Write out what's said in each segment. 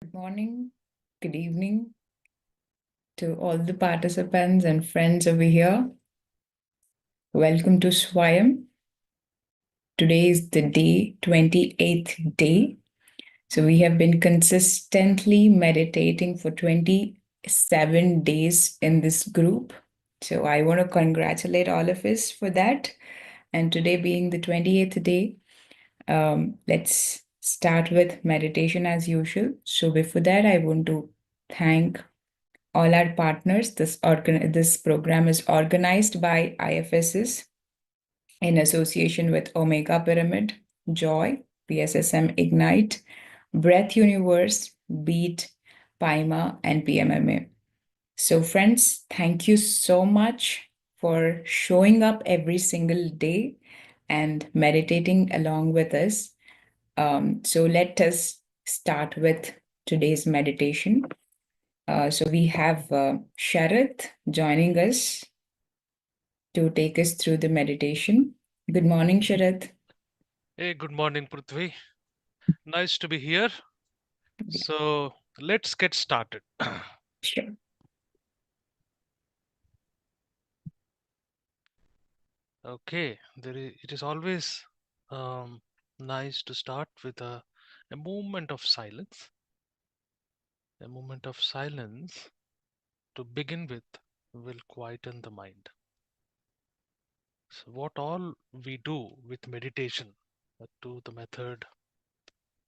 Good morning, good evening to all the participants and friends over here. Welcome to Swayam. Today is the 28th day. So we have been consistently meditating for 27 days in this group. So I want to congratulate all of us for that. And today being the 28th day, let's start with meditation as usual. So before that, I want to thank all our partners. This program is organized by IFSs in association with Omega Pyramid, Joy, PSSM Ignite, Breath Universe, Beat, PIMA, and PMMA. So, friends, thank you so much for showing up every single day and meditating along with us. So, let us start with today's meditation. So we have Sharath joining us to take us through the meditation. Good morning, Sharath. Hey, good morning, Prithvi. Nice to be here. So let's get started. Sure. Okay, it is always nice to start with a moment of silence. A moment of silence to begin with will quieten the mind. So, what all we do with meditation to the method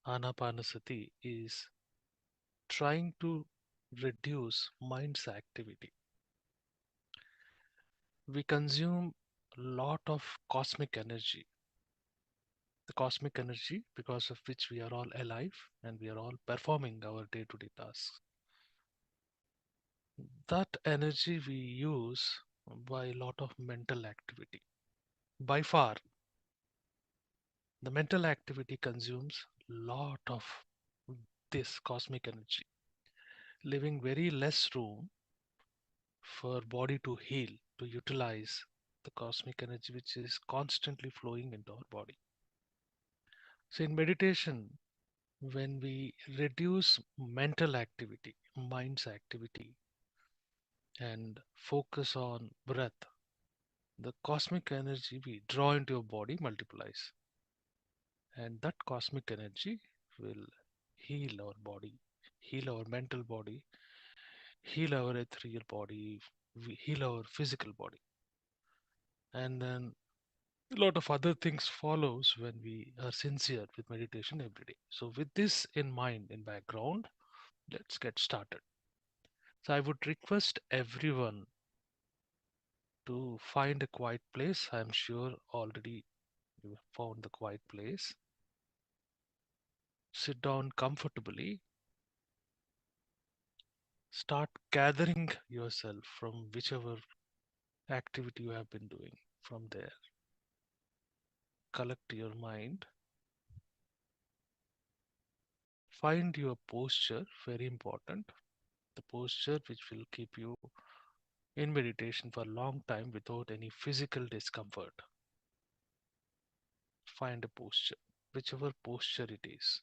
Ana-Pana-Sati is trying to reduce mind's activity. We consume a lot of cosmic energy, the cosmic energy because of which we are all alive and we are all performing our day-to-day tasks. That energy we use by a lot of mental activity. By far, the mental activity consumes a lot of this cosmic energy, leaving very less room for body to heal, to utilize the cosmic energy which is constantly flowing into our body. So in meditation, when we reduce mental activity, mind's activity, and focus on breath, the cosmic energy we draw into your body multiplies. And that cosmic energy will heal our body, heal our mental body, heal our ethereal body, heal our physical body. And then a lot of other things follows when we are sincere with meditation every day. So with this in mind, in background, let's get started. So I would request everyone to find a quiet place. I'm sure already you have found the quiet place. Sit down comfortably. Start gathering yourself from whichever activity you have been doing. From there, collect your mind. Find your posture, very important. The posture which will keep you in meditation for a long time without any physical discomfort. Find a posture, whichever posture it is.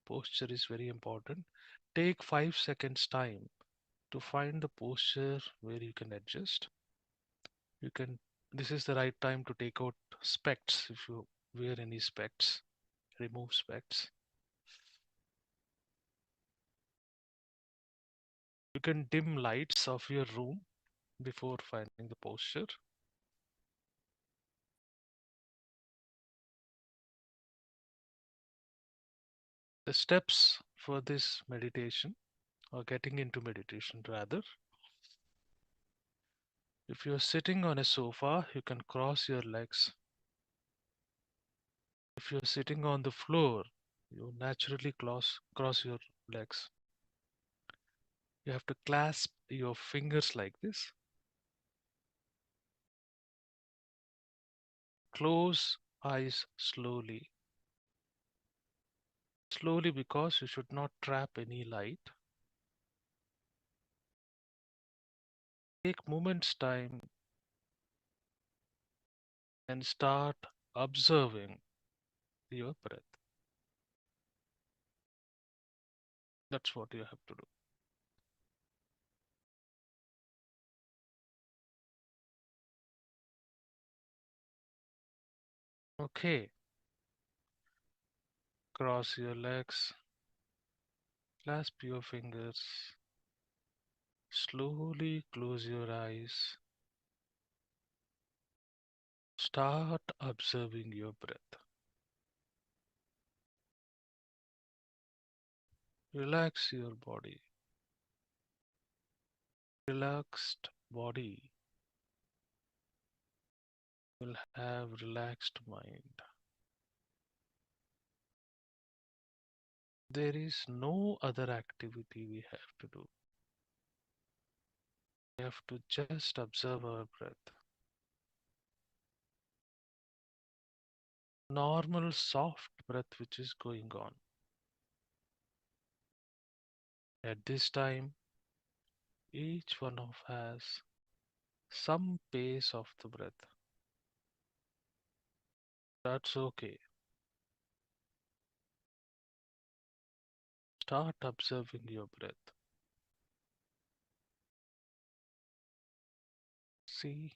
Posture is very important. Take 5 seconds time to find the posture where you can adjust. You can, this is the right time to take out specs if you wear any specs, remove specs. You can dim lights of your room before finding the posture. The steps for this meditation or getting into meditation rather. If you're sitting on a sofa, you can cross your legs. If you're sitting on the floor, you naturally cross your legs. You have to clasp your fingers like this. Close eyes slowly. Slowly because you should not trap any light. Take moments time and start observing your breath. That's what you have to do. Okay, cross your legs, clasp your fingers, slowly close your eyes, start observing your breath. Relax your body. Relaxed body will have relaxed mind. There is no other activity we have to do. We have to just observe our breath. Normal soft breath which is going on. At this time, each one of has some pace of the breath. That's okay. Start observing your breath. See,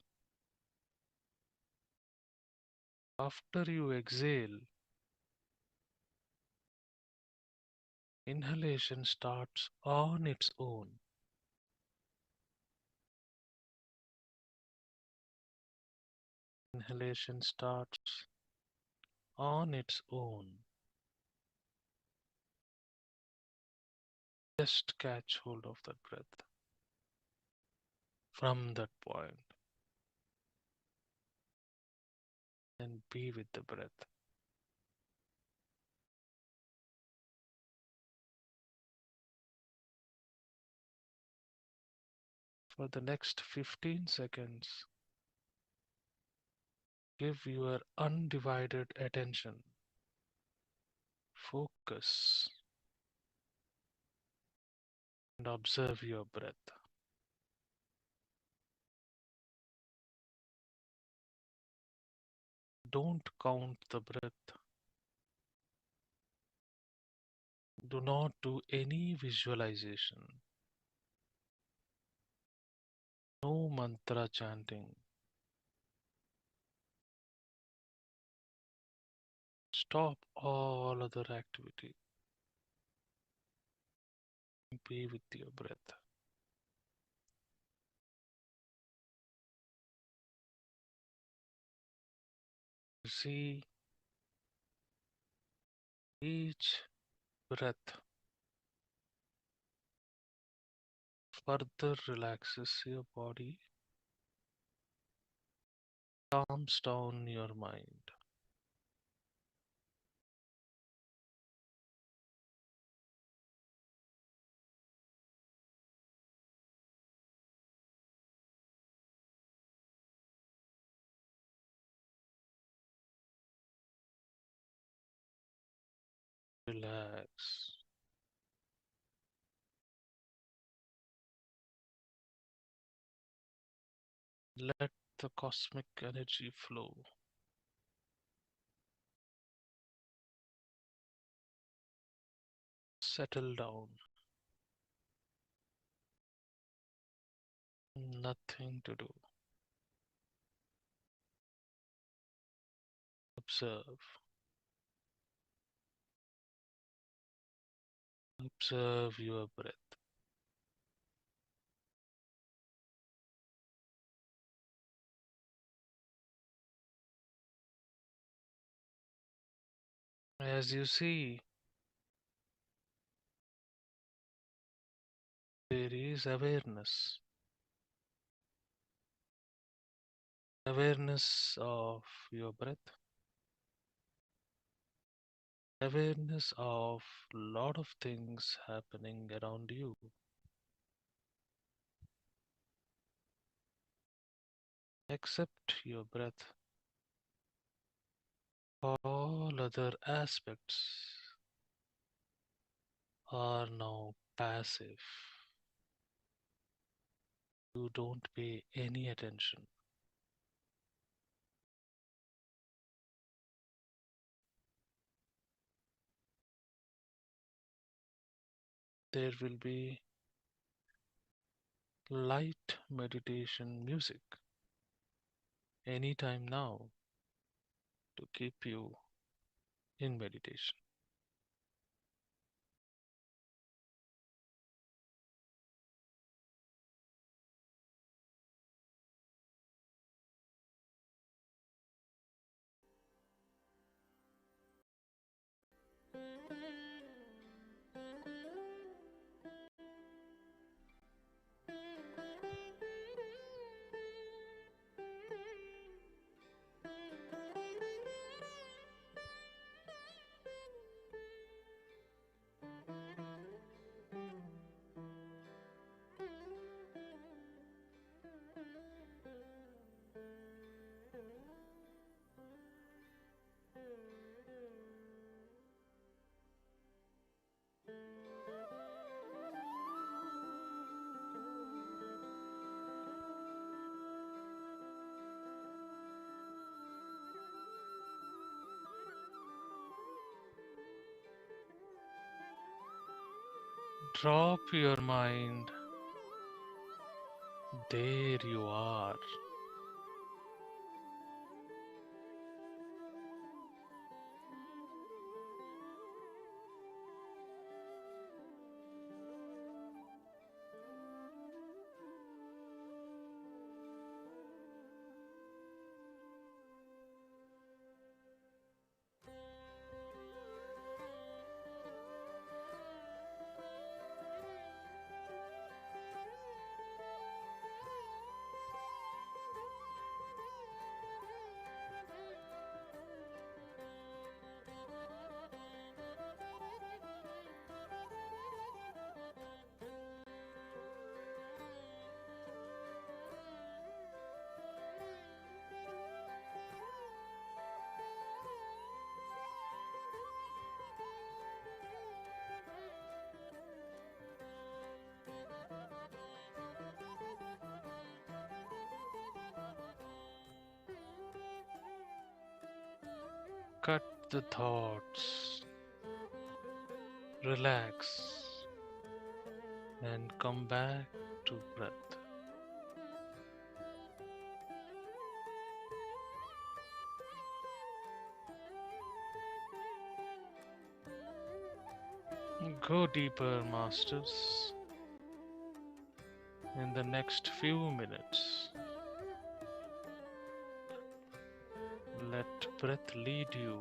after you exhale, inhalation starts on its own. Inhalation starts on its own. Just catch hold of that breath from that point and be with the breath. For the next 15 seconds, give your undivided attention, focus, and observe your breath. Don't count the breath. Do not do any visualization. No mantra chanting. Stop all other activity. Be with your breath. See, each breath further relaxes your body, calms down your mind. Relax. Let the cosmic energy flow. Settle down. Nothing to do. Observe. Observe your breath. As you see, there is awareness. Awareness of your breath. Awareness of lot of things happening around you. Accept your breath. All other aspects are now passive. You don't pay any attention. there will be light meditation music anytime now to keep you in meditation. Drop your mind. There you are. Cut the thoughts, relax, and come back to breath. Go deeper, masters. In the next few minutes, let breath lead you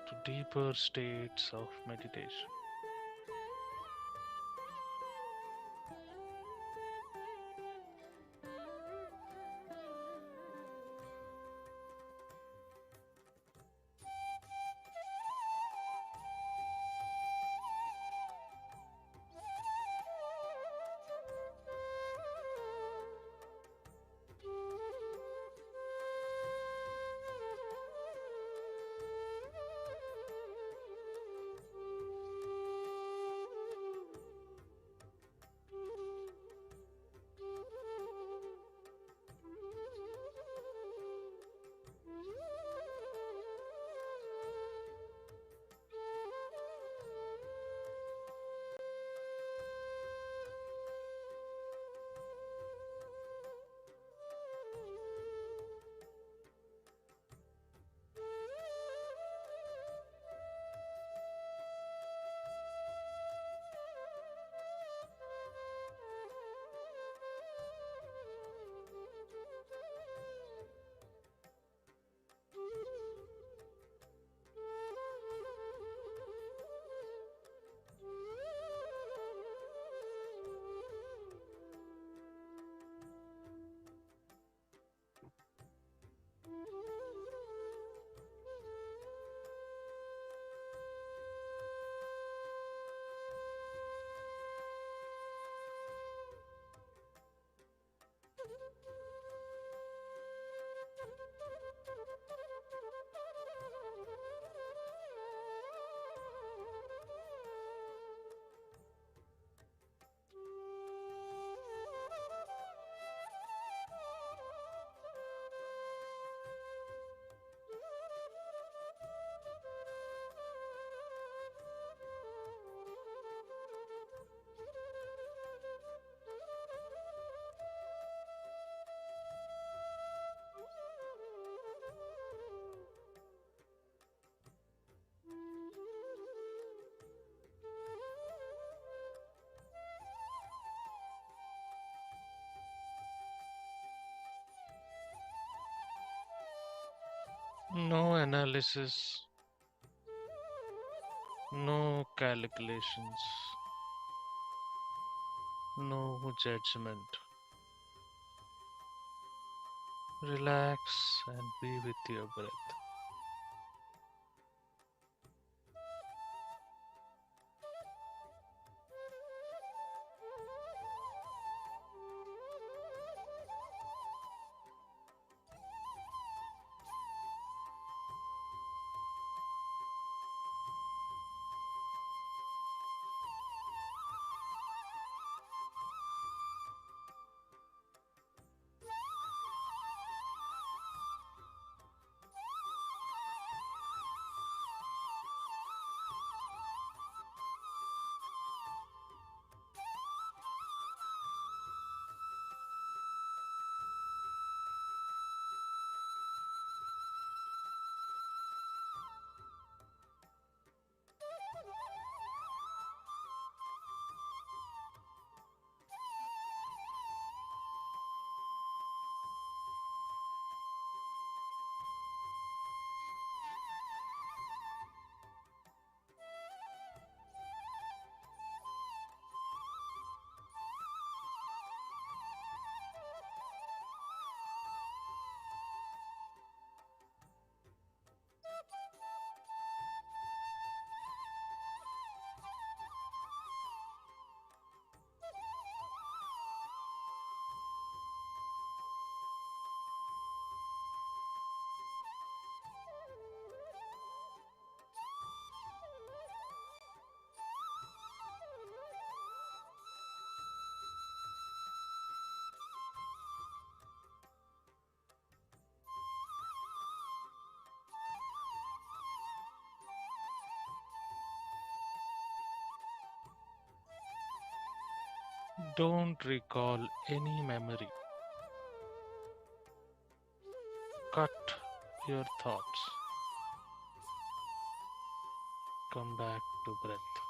to deeper states of meditation. No analysis, no calculations, no judgment. Relax and be with your breath. Don't recall any memory. Cut your thoughts. Come back to breath.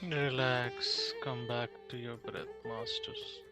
Relax, come back to your breath, masters.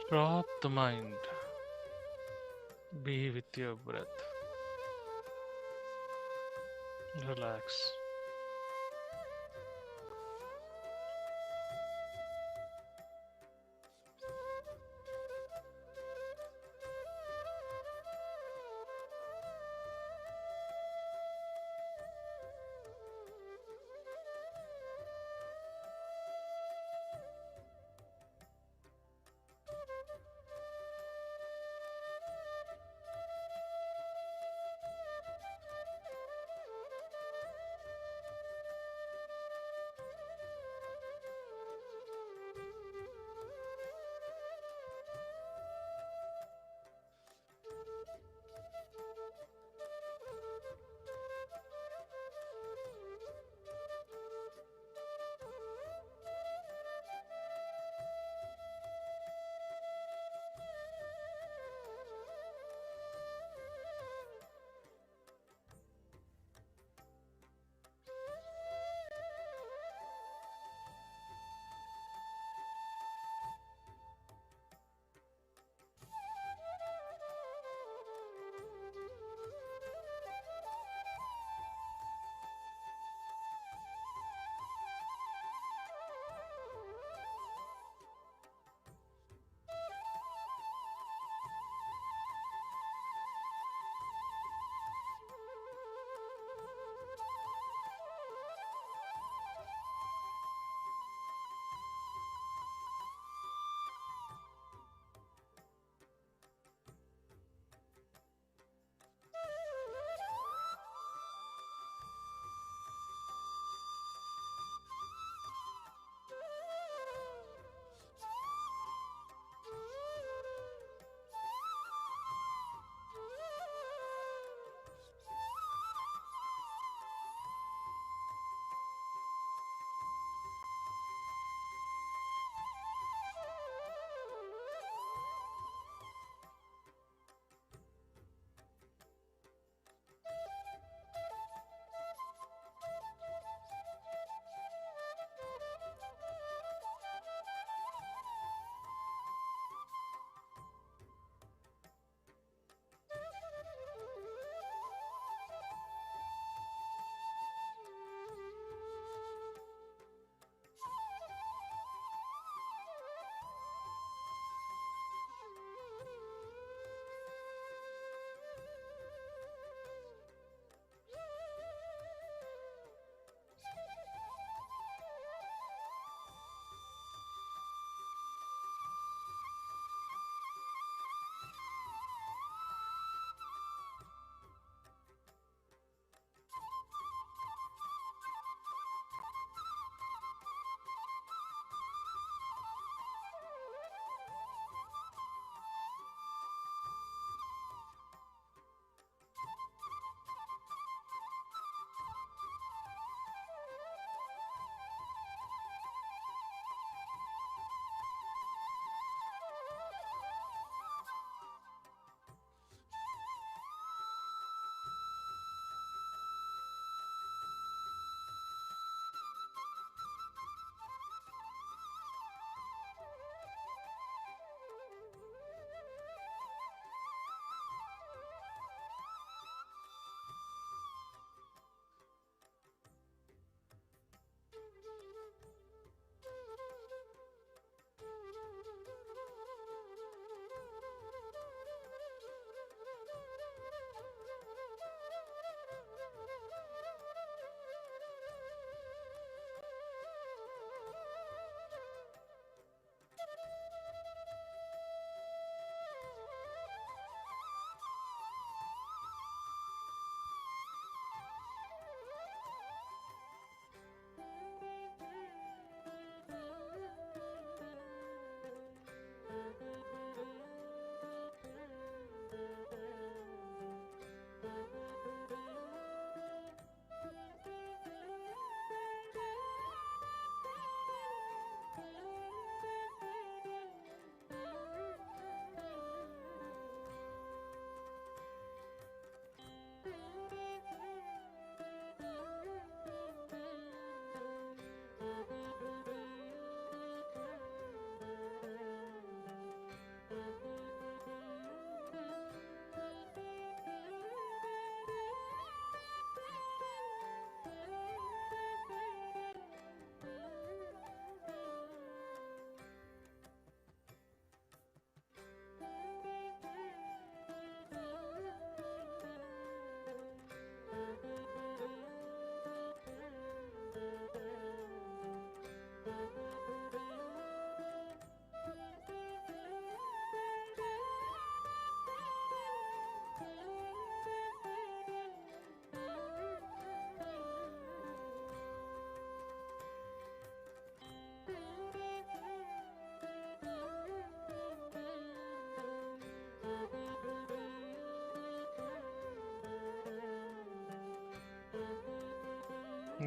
Drop the mind. Be with your breath. Relax.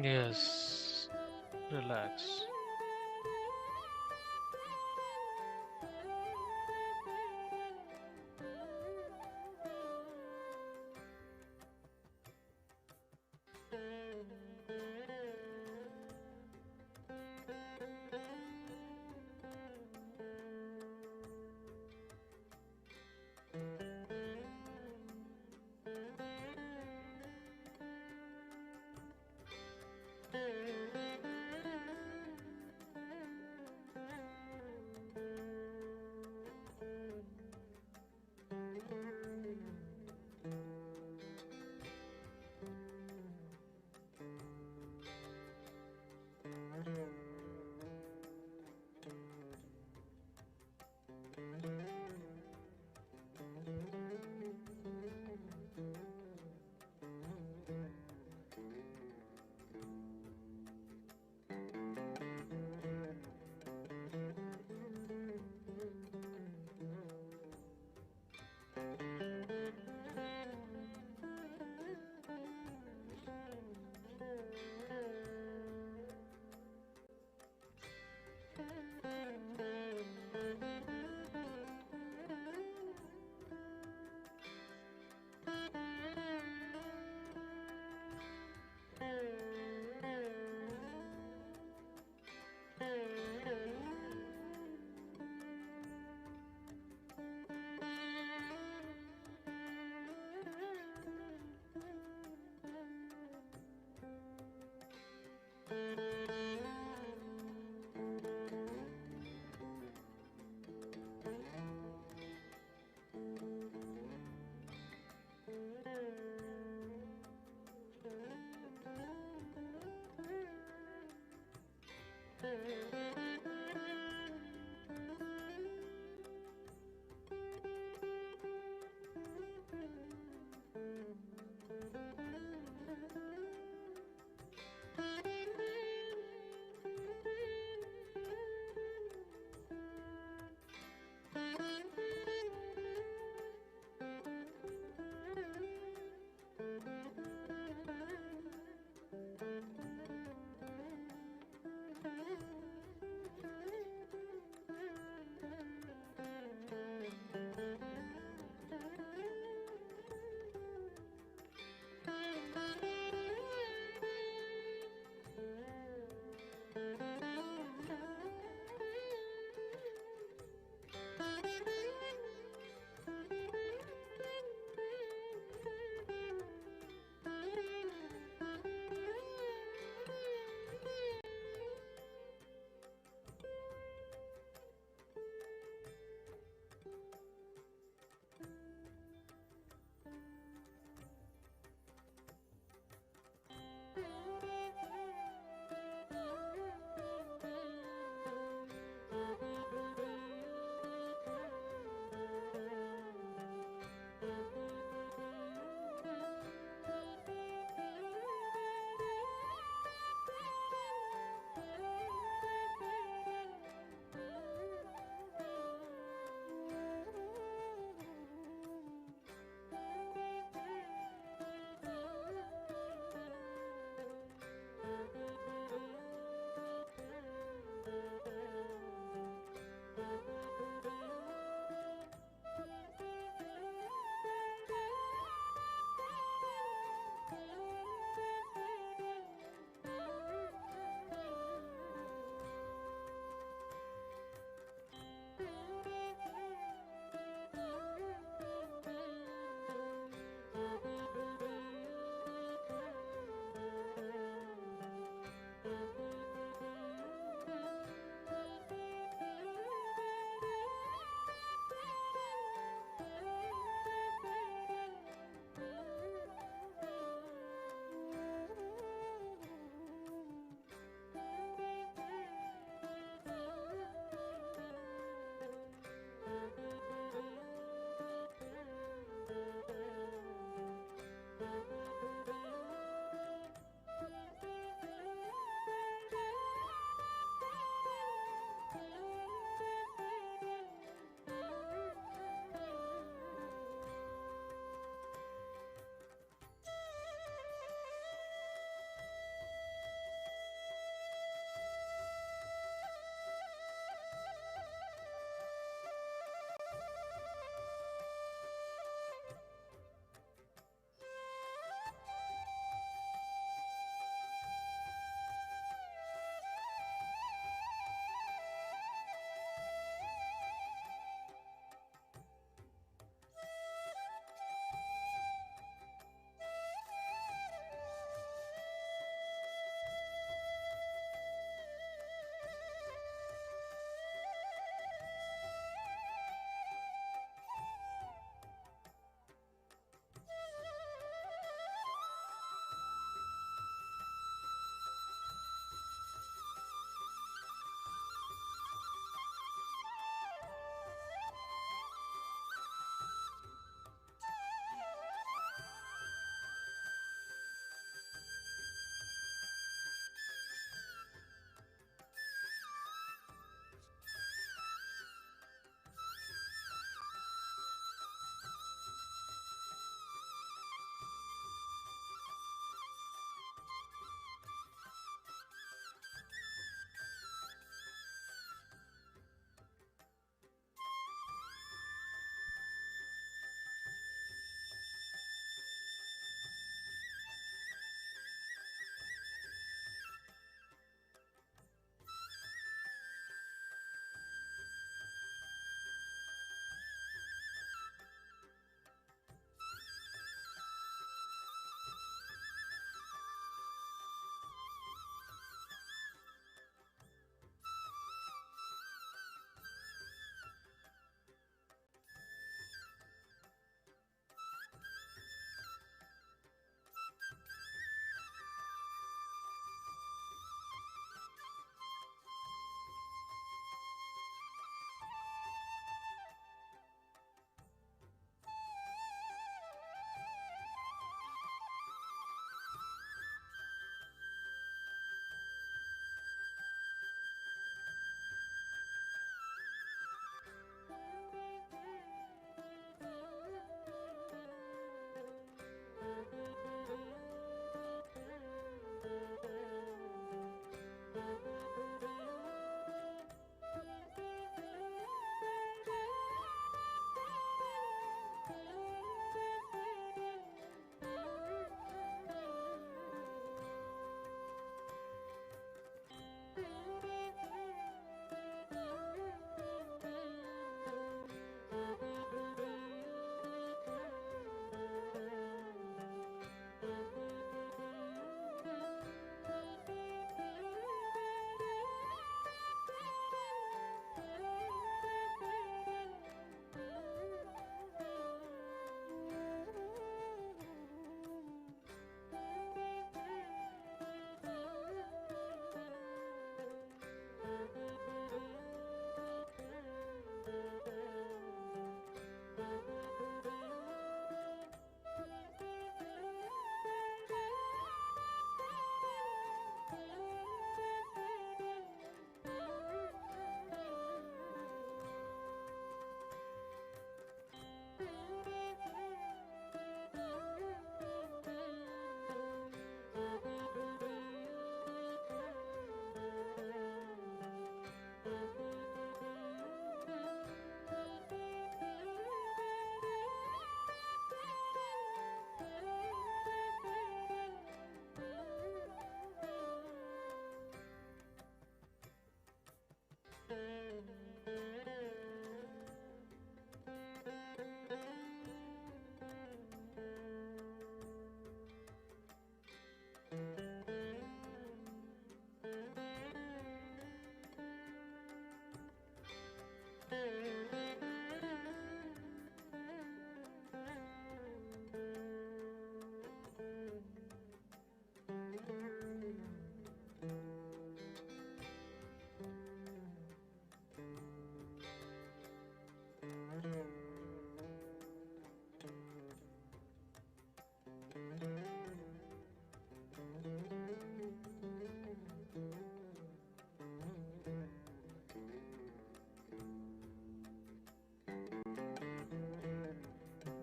Yes. Relax.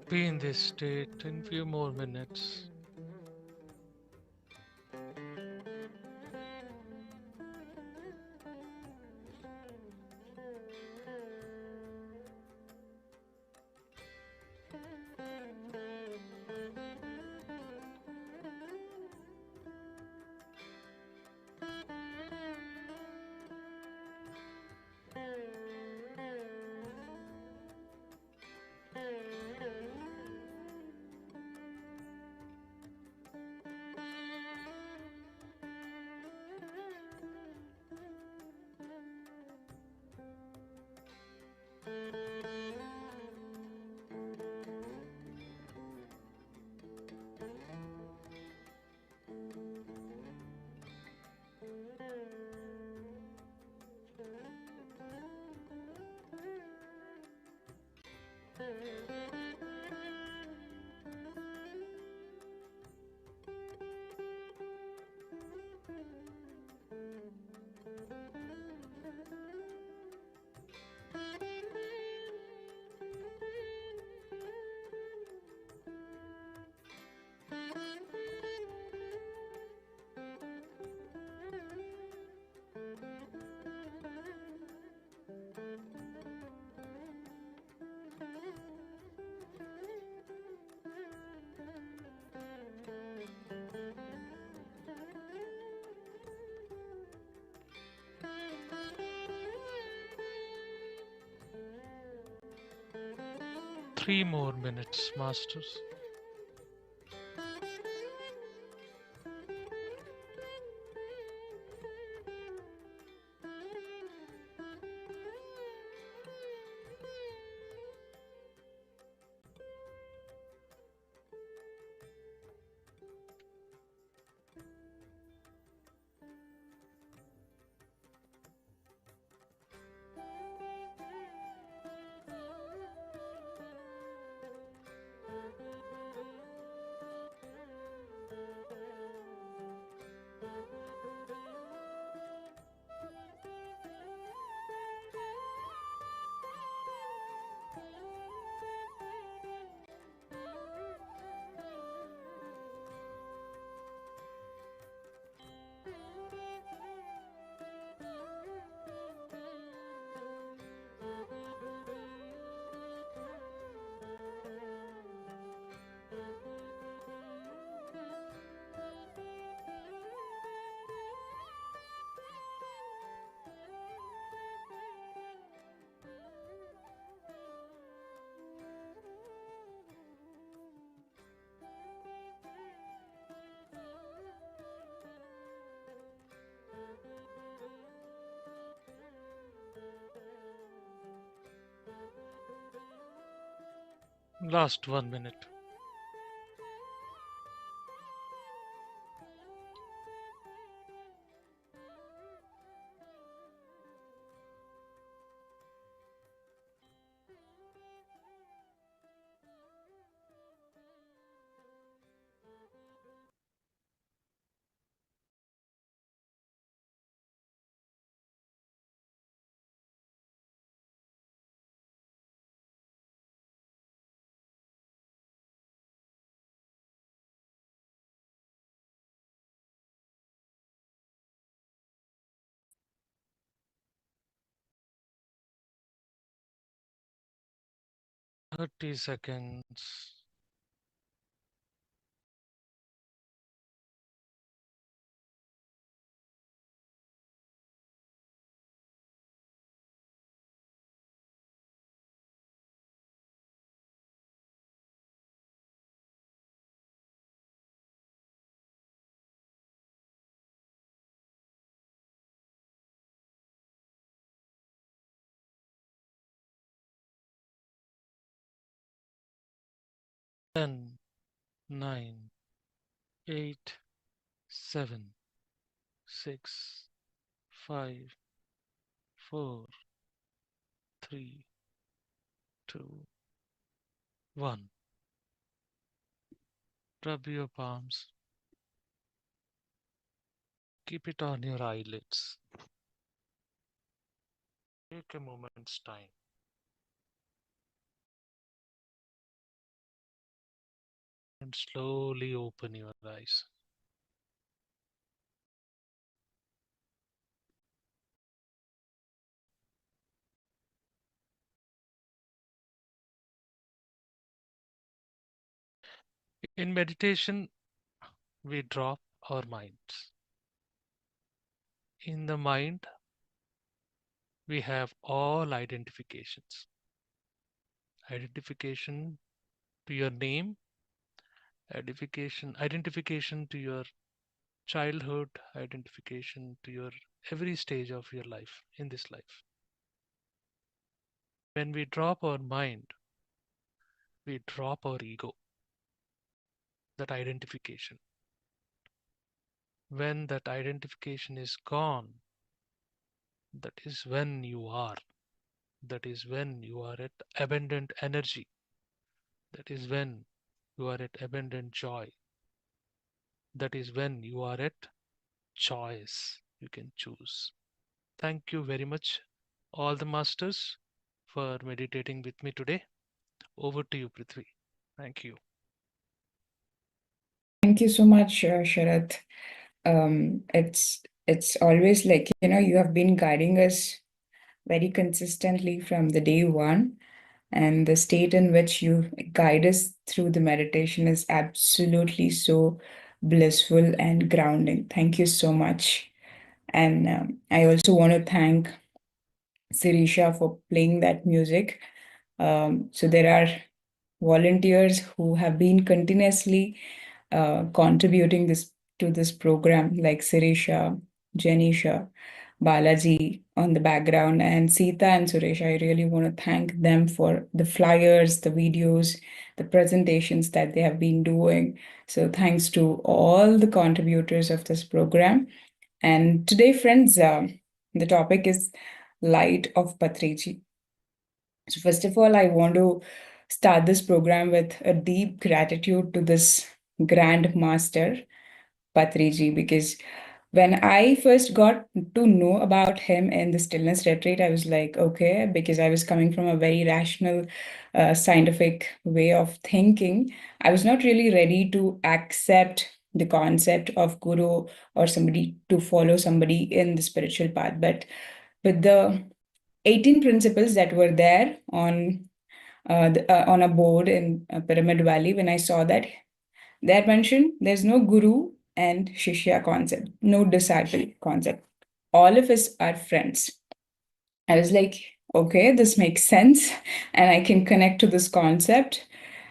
Be in this state in few more minutes. Three more minutes, masters. Last 1 minute. $30 seconds. 10, 9, 8, 7, 6, 5, 4, 3, 2, 1. Rub your palms. Keep it on your eyelids. Take a moment's time. and slowly open your eyes. In meditation, we drop our minds. In the mind, we have all identifications. Identification to your name, identification to your childhood, identification to your every stage of your life in this life. When we drop our mind, we drop our ego, that identification. When that identification is gone, that is when you are. That is when you are at abundant energy. That is when you are at abundant joy. That is when you are at choice. You can choose. Thank you very much, all the masters, for meditating with me today. Over to you, Prithvi. Thank you. Thank you so much, Sharath. It's always like, you have been guiding us very consistently from the day one, and the state in which you guide us through the meditation is absolutely so blissful and grounding. Thank you so much. And I also want to thank Sirisha for playing that music. So there are volunteers who have been continuously contributing this to this program, like Sirisha, Janisha, Balaji on the background, and Sita and Suresh. I really want to thank them for the flyers, the videos, the presentations that they have been doing. So thanks to all the contributors of this program. And today, friends, the topic is Light of Patriji. So, first of all, I want to start this program with a deep gratitude to this Grand Master, Patriji, because when I first got to know about him in the stillness retreat, I was like, okay, because I was coming from a very rational, scientific way of thinking. I was not really ready to accept the concept of guru or somebody to follow somebody in the spiritual path. But with the 18 principles that were there on a board in Pyramid Valley, when I saw that, there mentioned there's no guru and shishya concept, no disciple concept. All of us are friends. I was like, okay, this makes sense, and I can connect to this concept.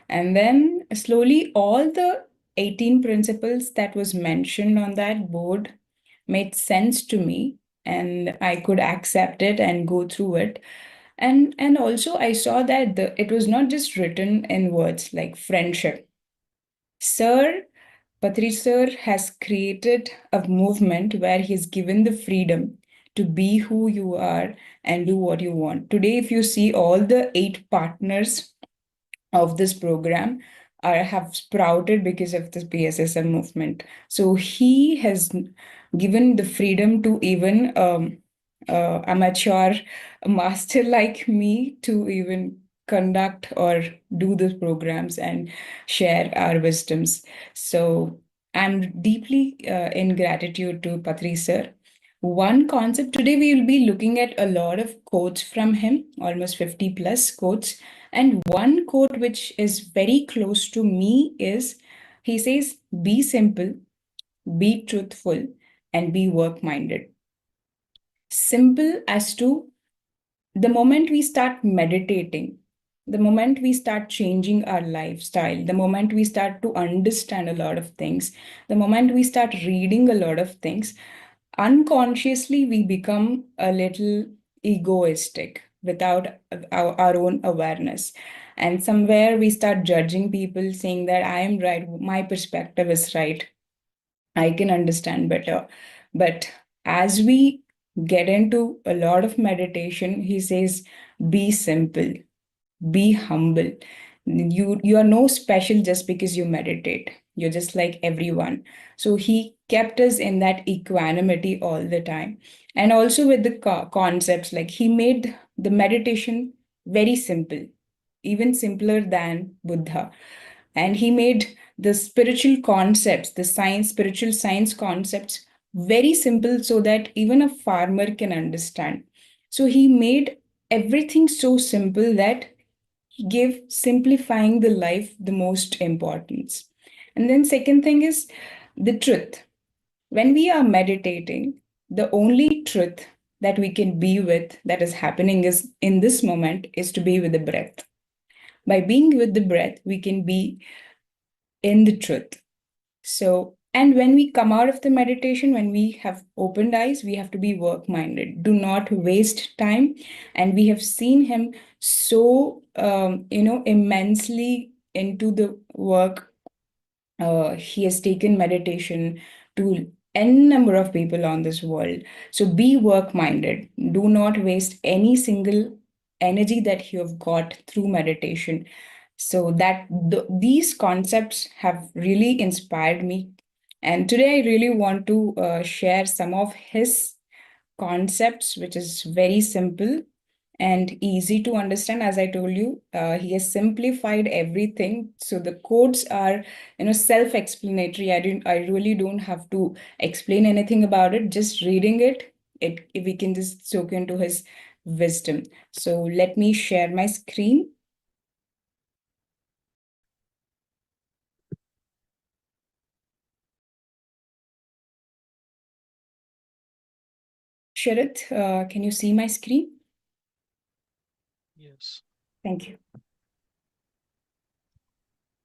And then slowly, all the 18 principles that was mentioned on that board made sense to me, and I could accept it and go through it. And also I saw that it was not just written in words like friendship. Sir Patri sir has created a movement where he's given the freedom to be who you are and do what you want. Today, if you see all the 8 partners of this program are have sprouted because of this PSSM movement. So he has given the freedom to even amateur master like me to even conduct or do the programs and share our wisdoms. So I'm deeply in gratitude to Patri sir. One concept today, we will be looking at a lot of quotes from him, almost 50 plus quotes. And one quote which is very close to me is he says, be simple, be truthful, and be work minded. Simple as to the moment we start meditating, the moment we start changing our lifestyle, the moment we start to understand a lot of things, the moment we start reading a lot of things, unconsciously we become a little egoistic without our own awareness. And somewhere we start judging people, saying that I am right, my perspective is right, I can understand better. But as we get into a lot of meditation, he says, be simple, be humble. You are no special just because you meditate. You're just like everyone. So he kept us in that equanimity all the time. And also with the concepts, like he made the meditation very simple, even simpler than Buddha. And he made the spiritual concepts, the science, spiritual science concepts, very simple so that even a farmer can understand. So he made everything so simple that he gave simplifying the life the most importance. And then second thing is the truth. When we are meditating, the only truth that we can be with that is happening is in this moment is to be with the breath. By being with the breath, we can be in the truth. So, and when we come out of the meditation, when we have opened eyes, we have to be work minded. Do not waste time. And we have seen him so, immensely into the work. He has taken meditation to n number of people on this world. So be work minded. Do not waste any single energy that you have got through meditation. So that these concepts have really inspired me. And today I really want to share some of his concepts, which is very simple and easy to understand. As I told you, he has simplified everything. So the quotes are, self-explanatory. I really don't have to explain anything about it. Just reading it, we can just soak into his wisdom. So let me share my screen. Sharat, can you see my screen? Yes. Thank you.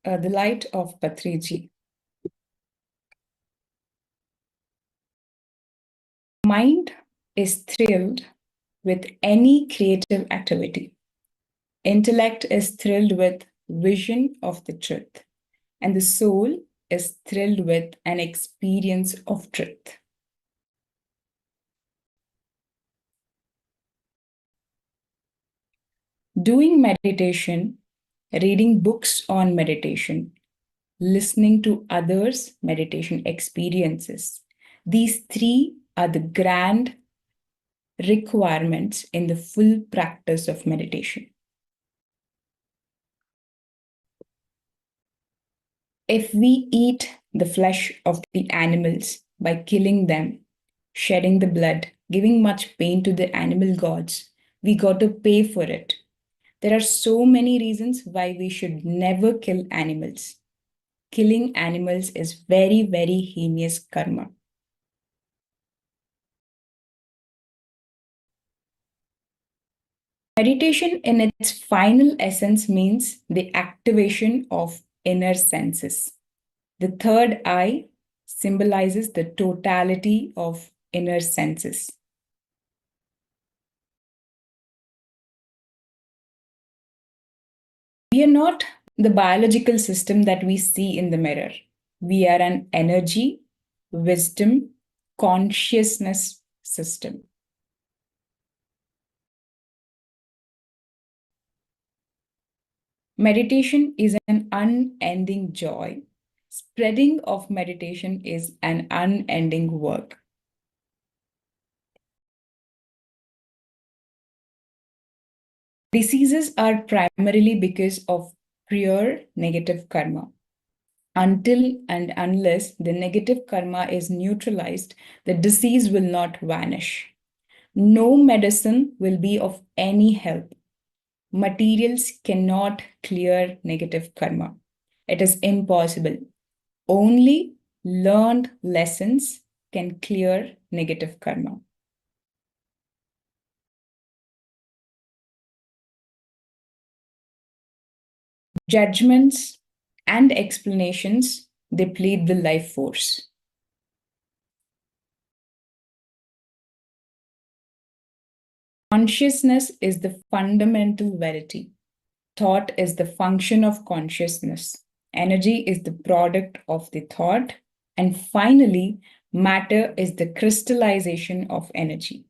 The light of Patriji. Mind is thrilled with any creative activity. Intellect is thrilled with vision of the truth, and the soul is thrilled with an experience of truth. Doing meditation, reading books on meditation, listening to others' meditation experiences. These three are the grand requirements in the full practice of meditation. If we eat the flesh of the animals by killing them, shedding the blood, giving much pain to the animal gods, we got to pay for it. There are so many reasons why we should never kill animals. Killing animals is very, very heinous karma. Meditation, in its final essence, means the activation of inner senses. The third eye symbolizes the totality of inner senses. We are not the biological system that we see in the mirror. We are an energy, wisdom, consciousness system. Meditation is an unending joy. Spreading of meditation is an unending work. Diseases are primarily because of pure negative karma. Until and unless the negative karma is neutralized, the disease will not vanish. No medicine will be of any help. Materials cannot clear negative karma. It is impossible. Only learned lessons can clear negative karma. Judgments and explanations deplete the life force. Consciousness is the fundamental verity. Thought is the function of consciousness. Energy is the product of the thought. And finally, matter is the crystallization of energy.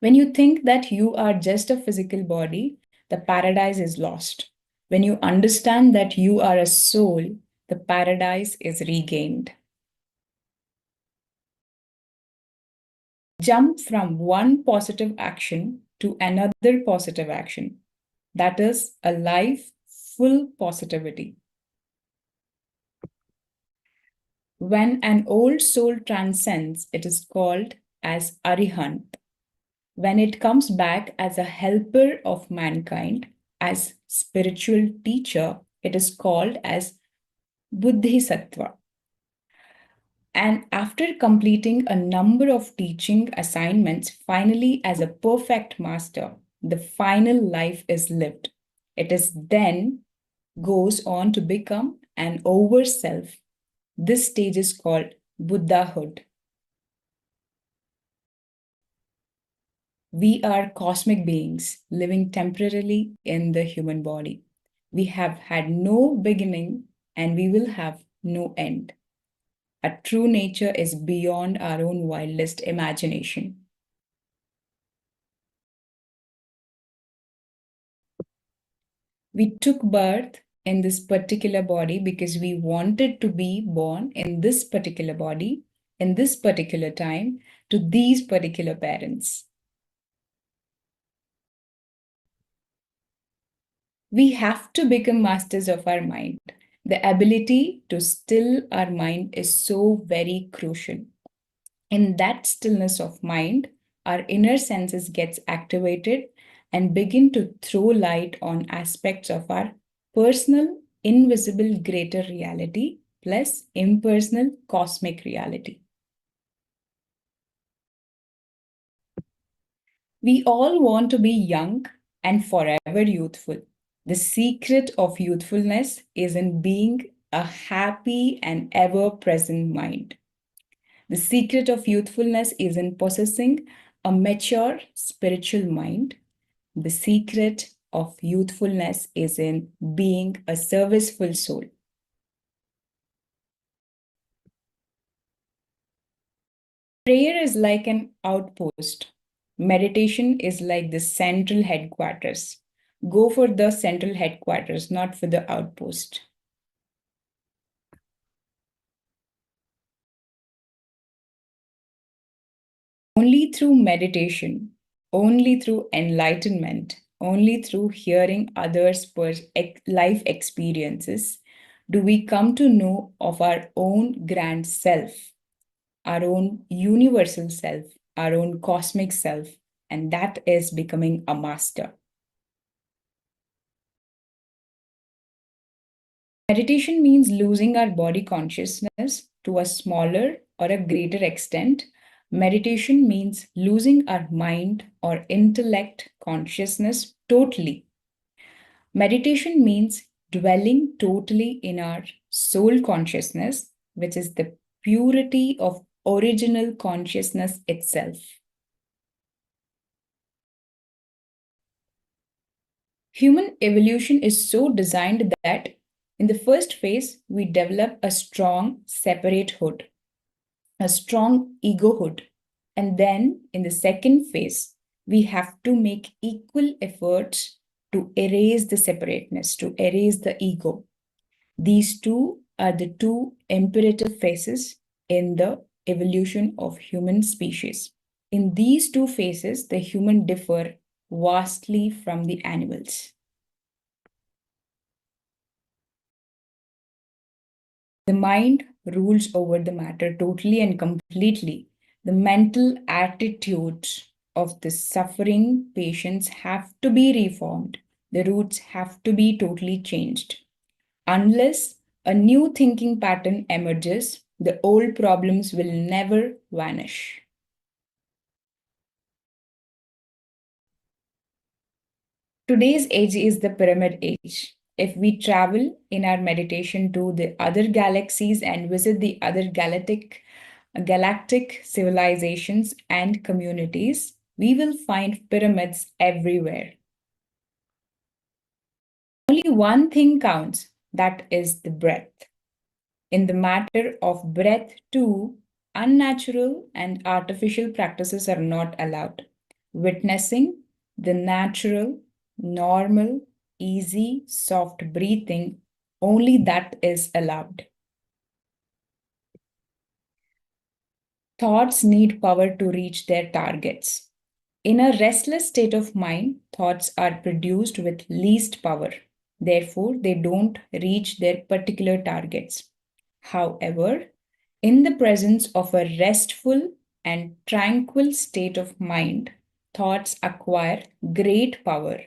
When you think that you are just a physical body, the paradise is lost. When you understand that you are a soul, the paradise is regained. Jump from one positive action to another positive action. That is a life full positivity. When an old soul transcends, it is called as Arihant. When it comes back as a helper of mankind, as spiritual teacher, it is called as Buddhisattva. And after completing a number of teaching assignments, finally as a perfect master, the final life is lived. It is then goes on to become an over self. This stage is called Buddhahood. We are cosmic beings living temporarily in the human body. We have had no beginning and we will have no end. Our true nature is beyond our own wildest imagination. We took birth in this particular body because we wanted to be born in this particular body, in this particular time, to these particular parents. We have to become masters of our mind. The ability to still our mind is so very crucial. In that stillness of mind, our inner senses gets activated and begin to throw light on aspects of our personal, invisible greater reality plus impersonal cosmic reality. We all want to be young and forever youthful. The secret of youthfulness is in being a happy and ever present mind. The secret of youthfulness is in possessing a mature spiritual mind. The secret of youthfulness is in being a serviceful soul. Prayer is like an outpost. Meditation is like the central headquarters. Go for the central headquarters, not for the outpost. Only through meditation, only through enlightenment, only through hearing others' life experiences do we come to know of our own grand self, our own universal self, our own cosmic self, and that is becoming a master. Meditation means losing our body consciousness to a smaller or a greater extent. Meditation means losing our mind or intellect consciousness totally. Meditation means dwelling totally in our soul consciousness, which is the purity of original consciousness itself. Human evolution is so designed that in the first phase, we develop a strong separate hood, a strong egohood. And then in the second phase, we have to make equal efforts to erase the separateness, to erase the ego. These two are the two imperative phases in the evolution of human species. In these two phases, the human differ vastly from the animals. The mind rules over the matter totally and completely. The mental attitudes of the suffering patients have to be reformed. The roots have to be totally changed. Unless a new thinking pattern emerges, the old problems will never vanish. Today's age is the pyramid age. If we travel in our meditation to the other galaxies and visit the other galactic civilizations and communities, we will find pyramids everywhere. Only one thing counts, that is the breath. In the matter of breath, too, unnatural and artificial practices are not allowed. Witnessing the natural, normal, easy, soft breathing, only that is allowed. Thoughts need power to reach their targets. In a restless state of mind, thoughts are produced with least power. Therefore, they don't reach their particular targets. However, in the presence of a restful and tranquil state of mind, thoughts acquire great power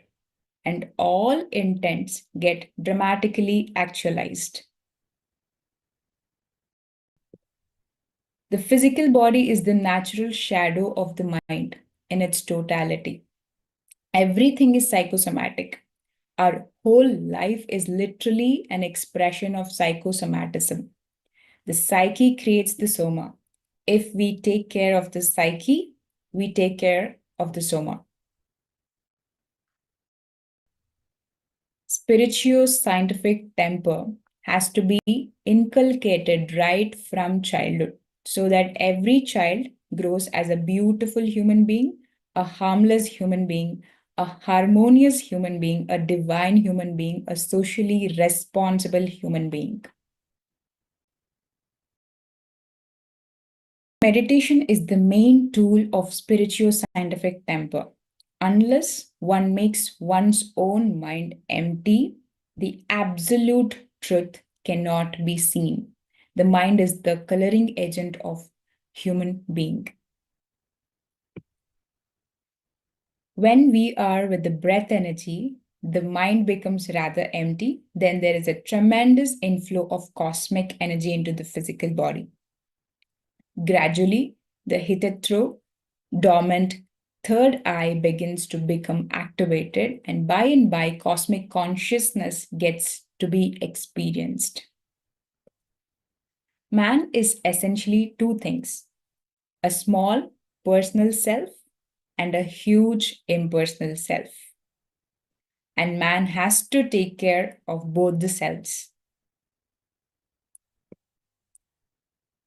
and all intents get dramatically actualized. The physical body is the natural shadow of the mind in its totality. Everything is psychosomatic. Our whole life is literally an expression of psychosomatism. The psyche creates the soma. If we take care of the psyche, we take care of the soma. Spiritual scientific temper has to be inculcated right from childhood so that every child grows as a beautiful human being, a harmless human being, a harmonious human being, a divine human being, a socially responsible human being. Meditation is the main tool of spiritual scientific temper. Unless one makes one's own mind empty, the absolute truth cannot be seen. The mind is the coloring agent of human being. When we are with the breath energy, the mind becomes rather empty. Then there is a tremendous inflow of cosmic energy into the physical body. Gradually, the hitherto dormant third eye begins to become activated, and by cosmic consciousness gets to be experienced. Man is essentially two things: a small personal self and a huge impersonal self. And man has to take care of both the selves.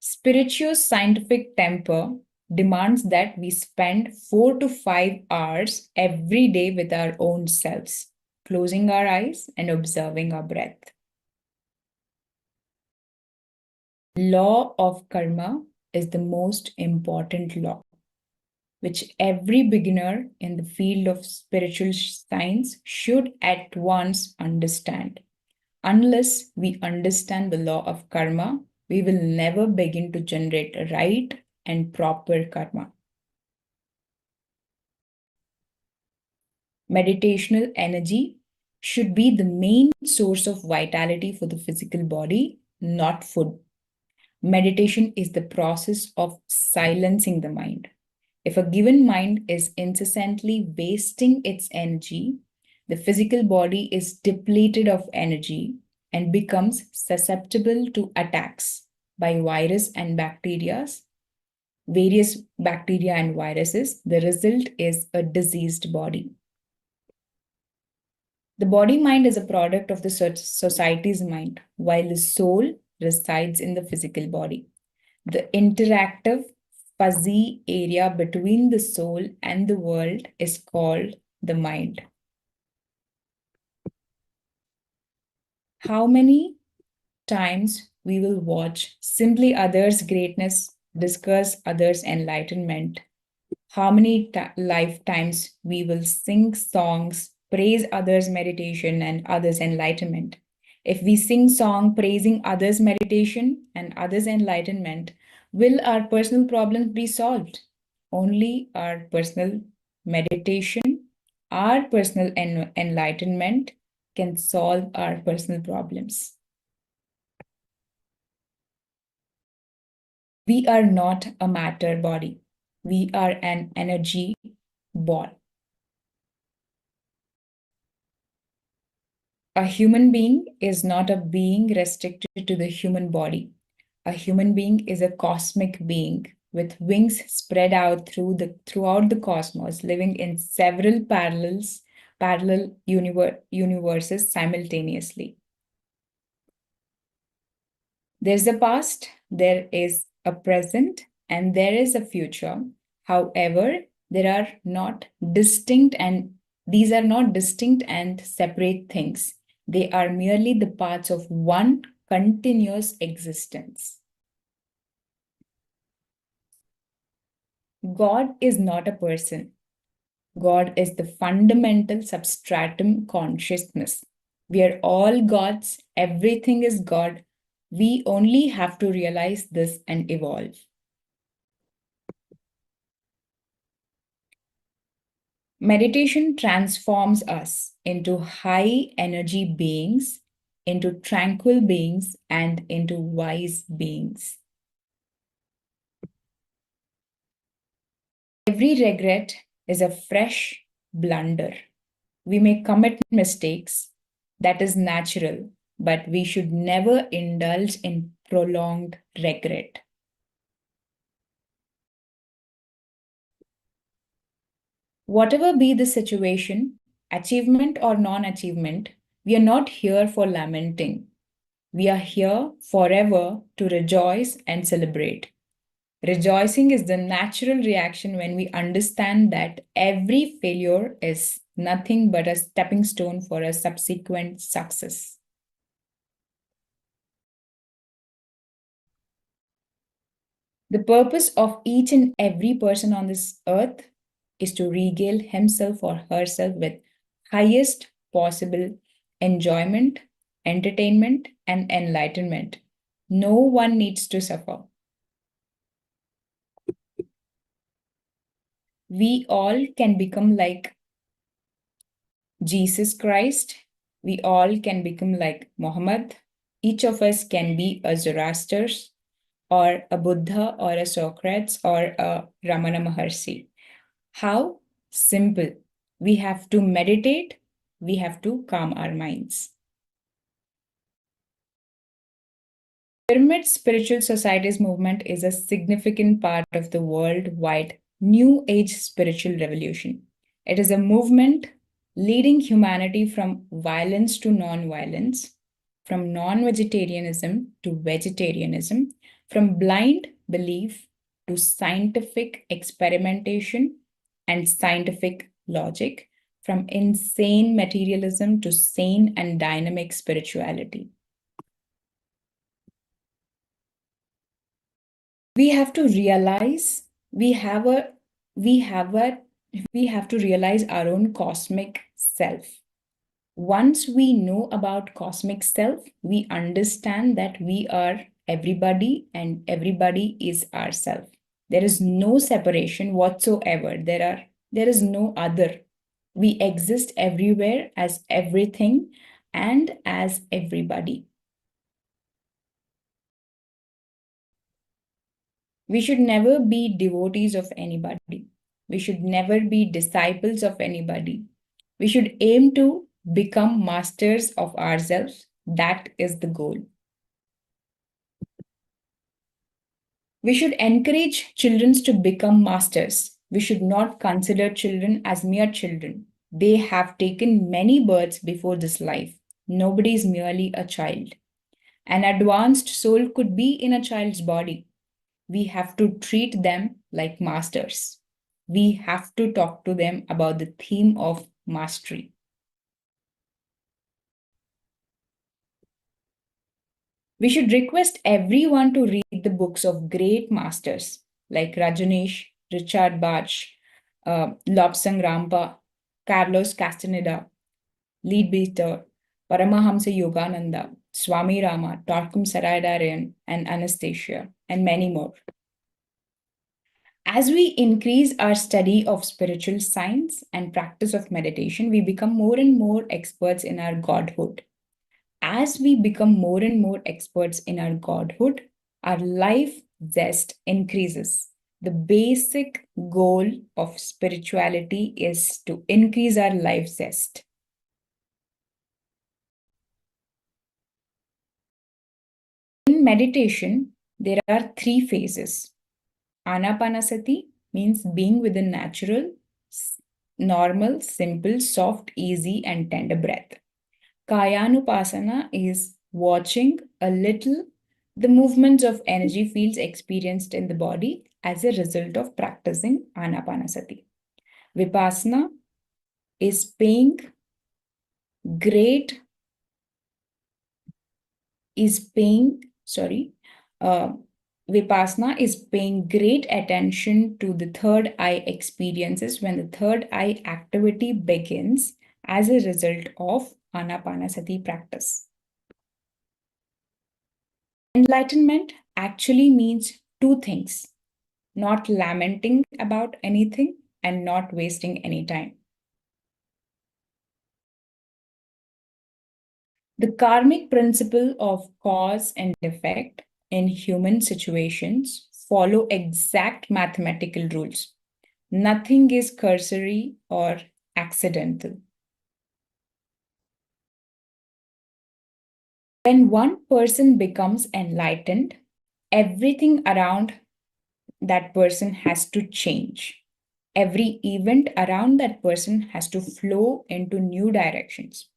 Spiritual scientific temper demands that we spend 4 to 5 hours every day with our own selves, closing our eyes and observing our breath. Law of karma is the most important law, which every beginner in the field of spiritual science should at once understand. Unless we understand the law of karma, we will never begin to generate right and proper karma. Meditational energy should be the main source of vitality for the physical body, not food. Meditation is the process of silencing the mind. If a given mind is incessantly wasting its energy, the physical body is depleted of energy and becomes susceptible to attacks by virus and bacteria, various bacteria and viruses. The result is a diseased body. The body mind is a product of the society's mind, while the soul resides in the physical body. The interactive, fuzzy area between the soul and the world is called the mind. How many times we will watch simply others' greatness, discuss others' enlightenment? How many lifetimes we will sing songs, praise others' meditation and others' enlightenment? If we sing song praising others' meditation and others' enlightenment, will our personal problems be solved? Only our personal meditation, our personal enlightenment can solve our personal problems. We are not a matter body. We are an energy ball. A human being is not a being restricted to the human body. A human being is a cosmic being with wings spread out throughout the cosmos, living in several parallel universes simultaneously. There's a past, there is a present, and there is a future. However, there are not distinct and these are not distinct and separate things. They are merely the parts of one continuous existence. God is not a person. God is the fundamental substratum consciousness. We are all gods, everything is God. We only have to realize this and evolve. Meditation transforms us into high energy beings, into tranquil beings, and into wise beings. Every regret is a fresh blunder. We may commit mistakes, that is natural, but we should never indulge in prolonged regret. Whatever be the situation, achievement or non achievement, we are not here for lamenting. We are here forever to rejoice and celebrate. Rejoicing is the natural reaction when we understand that every failure is nothing but a stepping stone for a subsequent success. The purpose of each and every person on this earth is to regale himself or herself with highest possible enjoyment, entertainment, and enlightenment. No one needs to suffer. We all can become like Jesus Christ. We all can become like Muhammad. Each of us can be a Zoroaster or a Buddha or a Socrates or a Ramana Maharshi. How? Simple. We have to meditate. We have to calm our minds. Pyramid Spiritual Societies movement is a significant part of the worldwide New Age spiritual revolution. It is a movement leading humanity from violence to non-violence, from non-vegetarianism to vegetarianism, from blind belief to scientific experimentation and scientific logic, from insane materialism to sane and dynamic spirituality. We have to realize we have to realize our own cosmic self. Once we know about cosmic self, we understand that we are everybody and everybody is ourself. There is no separation whatsoever. There is no other. We exist everywhere as everything and as everybody. We should never be devotees of anybody. We should never be disciples of anybody. We should aim to become masters of ourselves. That is the goal. We should encourage children to become masters. We should not consider children as mere children. They have taken many births before this life. Nobody is merely a child. An advanced soul could be in a child's body. We have to treat them like masters. We have to talk to them about the theme of mastery. We should request everyone to read the books of great masters like Rajneesh, Richard Bach, Lobsang Rampa, Carlos Castaneda, Leadbeater, Paramahamsa Yogananda, Swami Rama, Tarkum Saradarian, and Anastasia, and many more. As we increase our study of spiritual science and practice of meditation, we become more and more experts in our godhood. As we become more and more experts in our godhood, our life zest increases. The basic goal of spirituality is to increase our life zest. In meditation, there are three phases. Ana-Pana-Sati means being with a natural, normal, simple, soft, easy, and tender breath. Kayanupasana is watching a little the movements of energy fields experienced in the body as a result of practicing Ana-Pana-Sati. Vipassana is paying great is paying sorry Vipassana is paying great attention to the third eye experiences when the third eye activity begins as a result of Ana-Pana-Sati practice. Enlightenment actually means two things: not lamenting about anything and not wasting any time. The karmic principle of cause and effect in human situations follow exact mathematical rules. Nothing is cursory or accidental. When one person becomes enlightened, everything around that person has to change. Every event around that person has to flow into new directions.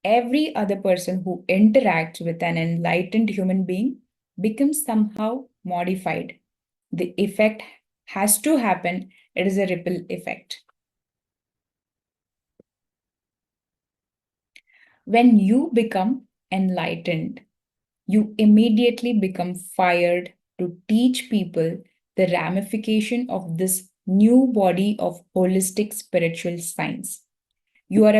Every other person who interacts with an enlightened human being becomes somehow modified. The effect has to happen, it is a ripple effect. When you become enlightened, you immediately become fired to teach people the ramification of this new body of holistic spiritual science. You are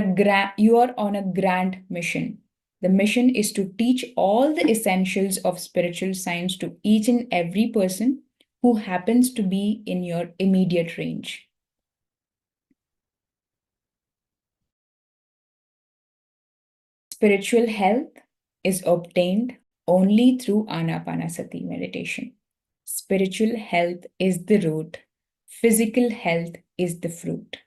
on a grand mission. The mission is to teach all the essentials of spiritual science to each and every person who happens to be in your immediate range. Spiritual health is obtained only through Ana-Pana-Sati meditation. Spiritual health is the root. Physical health is the fruit.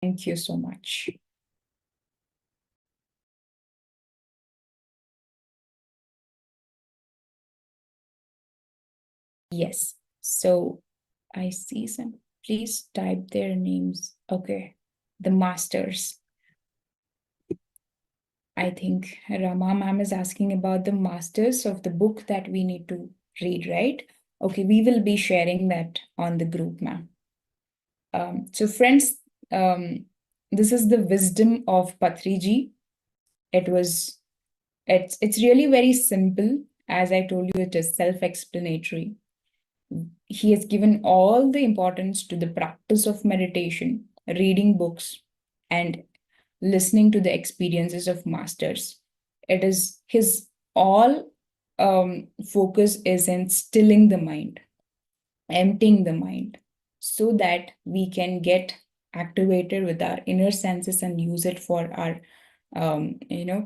Thank you so much. Yes. So I see some. Please type their names. Okay. The masters. I think Rama ma'am is asking about the masters of the book that we need to read, right? Okay, we will be sharing that on the group, ma'am. So friends, this is the wisdom of Patriji. It's really very simple. As I told you, it is self-explanatory. He has given all the importance to the practice of meditation, reading books, and listening to the experiences of masters. It is his all focus is in stilling the mind, emptying the mind, so that we can get activated with our inner senses and use it for our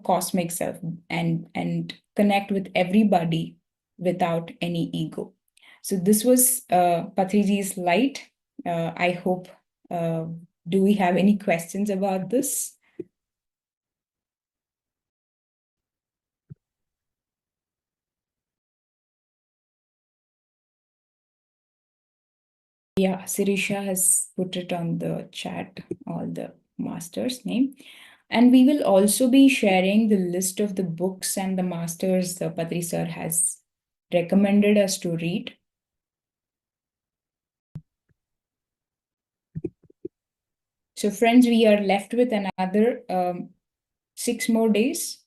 cosmic self, and connect with everybody without any ego. So this was Patriji's light. I hope, do we have any questions about this? Yeah, Sirisha has put it on the chat, all the master's name. And we will also be sharing the list of the books and the masters the Patri sir has recommended us to read. So friends, we are left with another 6 more days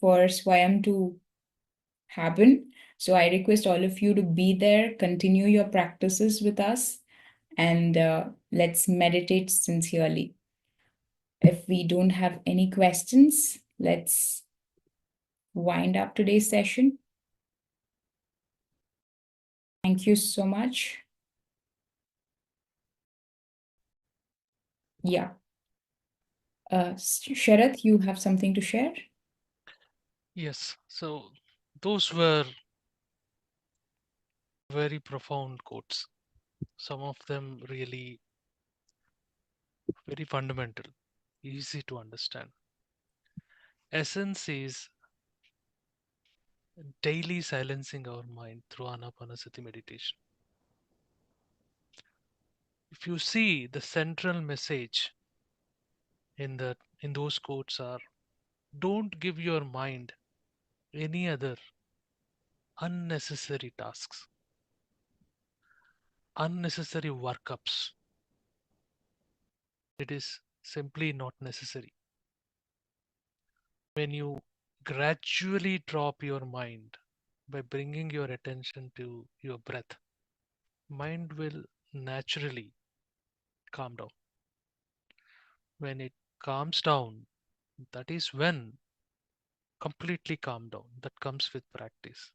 for Swayam to happen. So I request all of you to be there, continue your practices with us, and let's meditate sincerely. If we don't have any questions, let's wind up today's session. Thank you so much. Yeah. Sharath, you have something to share? Yes, so those were very profound quotes. Some of them really very fundamental, easy to understand. Essence is daily silencing our mind through Ana-Pana-Sati meditation. If you see, the central message in those quotes are: don't give your mind any other unnecessary tasks, unnecessary workups. It is simply not necessary. When you gradually drop your mind by bringing your attention to your breath. Mind will naturally calm down. When it calms down, that is when completely calm down. That comes with practice.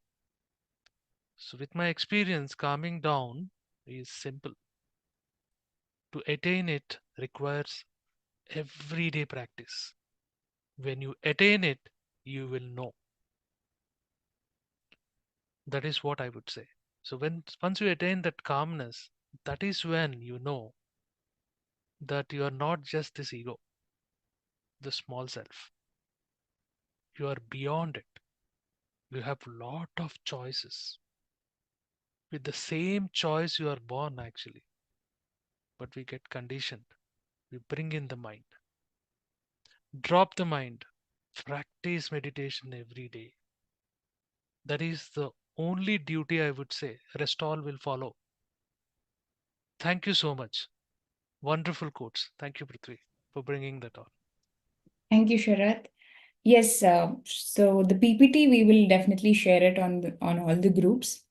So, with my experience, calming down is simple. To attain it requires everyday practice. When you attain it, you will know. That is what I would say. So when once you attain that calmness, that is when you know that you are not just this ego, the small self. You are beyond it. You have lot of choices. With the same choice you are born actually, but we get conditioned. We bring in the mind. Drop the mind. Practice meditation every day. That is the only duty I would say. Rest all will follow. Thank you so much. Wonderful quotes. Thank you, Prithvi, for bringing that on. Thank you, Sharat. Yes, so the PPT we will definitely share it on all the groups.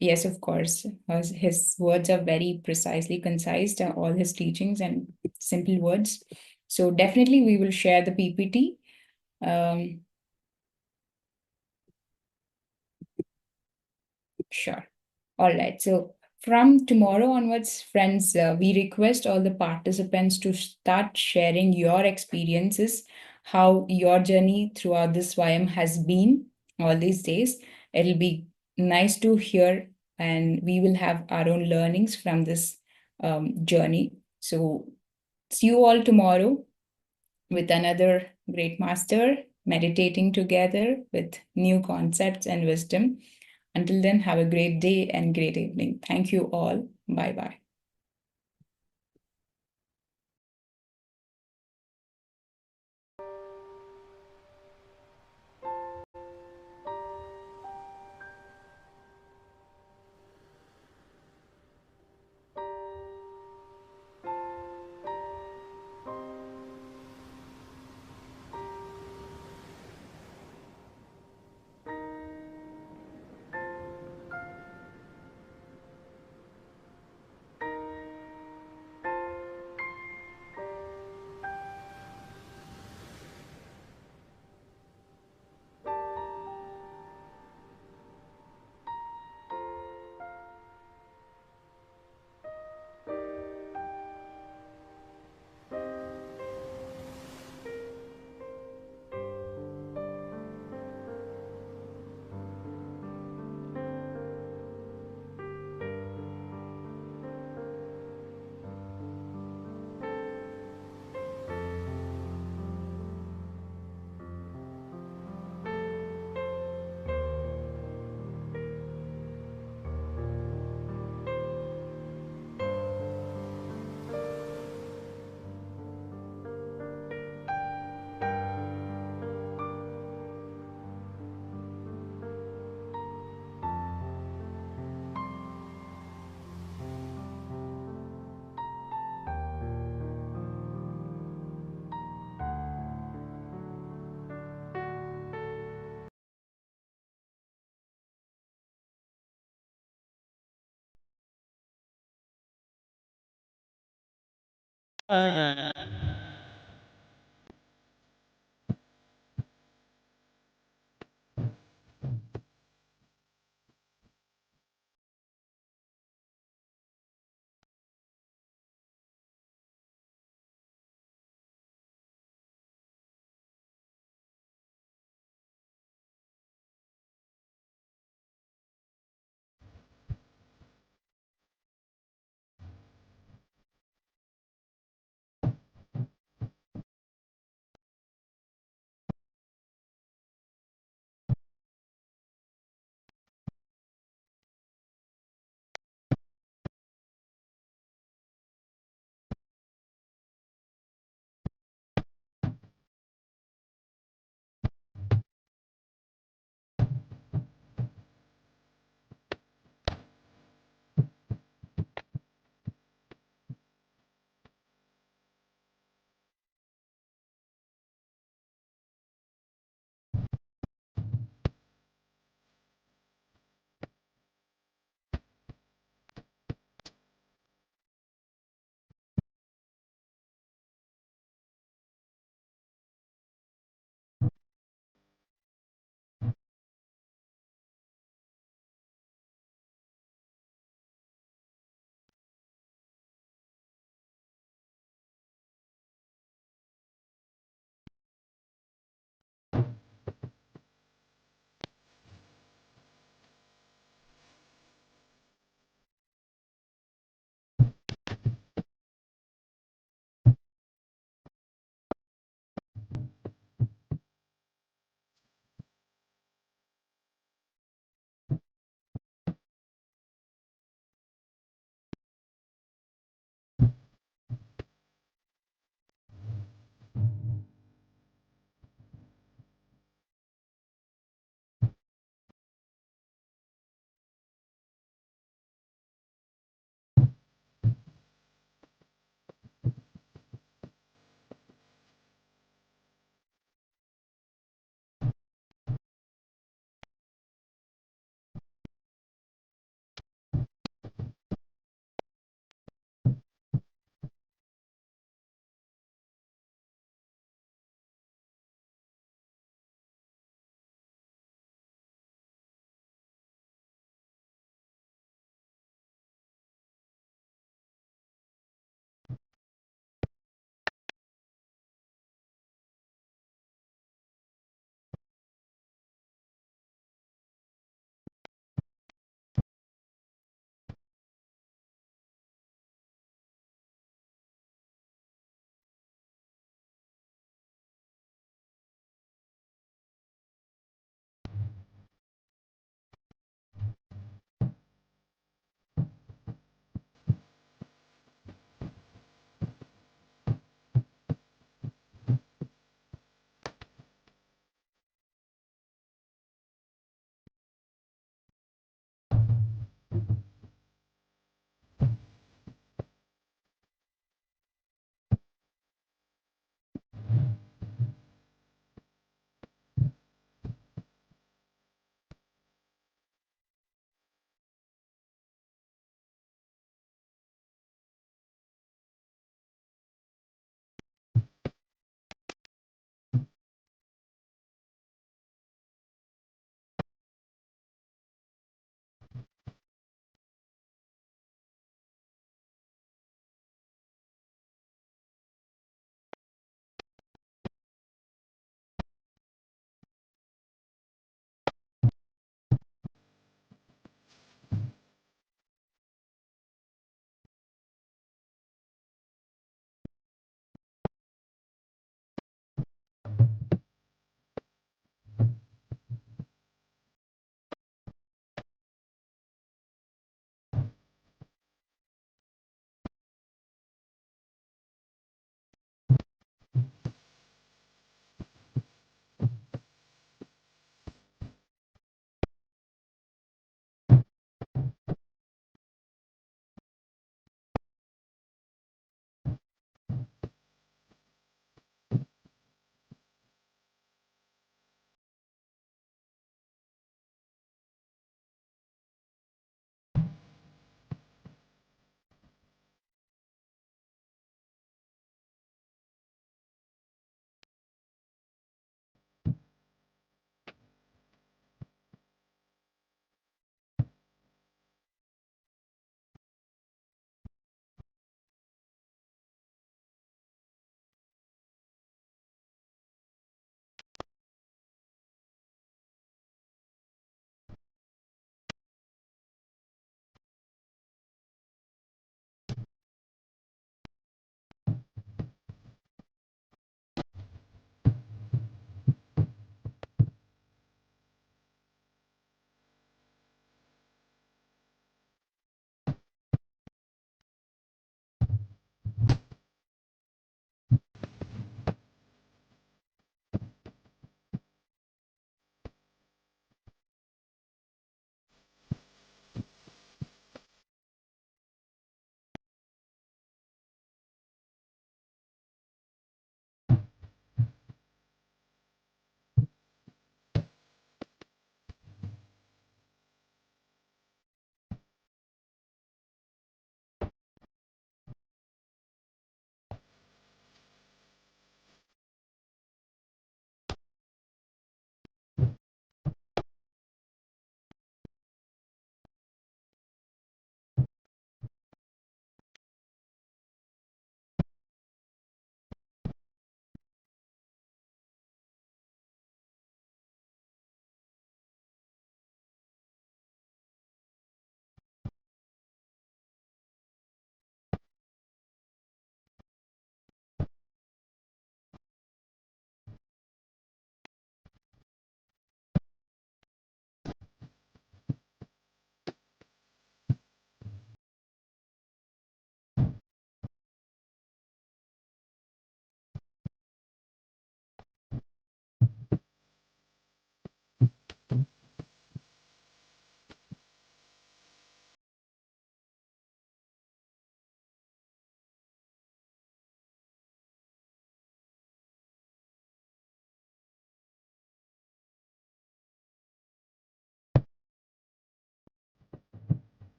Yes, of course. His words are very precisely concise, all his teachings and simple words. So definitely we will share the PPT. Um, sure. All right. So from tomorrow onwards, friends, we request all the participants to start sharing your experiences, how your journey throughout this YM has been all these days. It'll be nice to hear, and we will have our own learnings from this journey. So, see you all tomorrow with another great master, meditating together with new concepts and wisdom. Until then, have a great day and great evening. Thank you all. Bye bye.